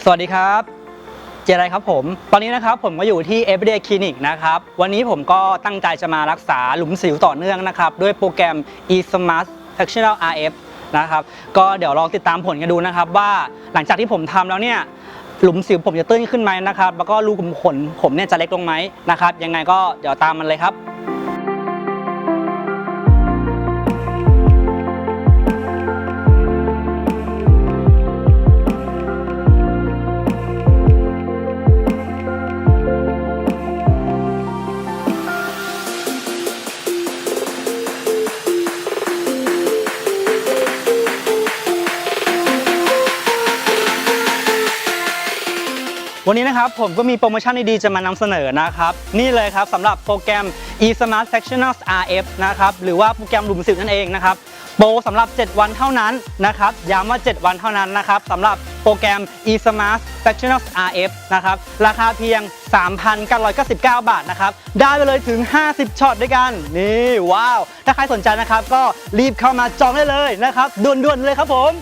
สวัสดีครับเจไรครับผมตอนนี้นะครับผมก็อยู่ที่ Everyday Clinic นะครับวันนี้ผมก็ตั้งใจจะมารักษาหลุมสิวต่อเนื่องนะครับด้วยโปรแกรม eSmart Fractional RF นะครับก็เดี๋ยวลองติดตามผลกันดูนะครับว่าหลังจากที่ผมทำแล้วเนี่ยหลุมสิวผมจะตื้นขึ้นไหมนะครับแล้วก็รูขุมขนผมเนี่ยจะเล็กลงไหมนะครับยังไงก็เดี๋ยวตามมันเลยครับวันนี้นะครับผมก็มีโปรโมชั่นดีๆจะมานำเสนอนะครับนี่เลยครับสำหรับโปรแกรม eSmart Fractional RF นะครับหรือว่าโปรแกรมหลุมสิวนั่นเองนะครับโปรสำหรับ7วันเท่านั้นนะครับย้ำว่า7วันเท่านั้นนะครับสำหรับโปรแกรม eSmart Fractional RF นะครับราคาเพียง 3,999 บาทนะครับได้ไปเลยถึง50ช็อตด้วยกันนี่ว้าวถ้าใครสนใจนะครับก็รีบเข้ามาจองได้เลยนะครับด่วนๆเลยครับผม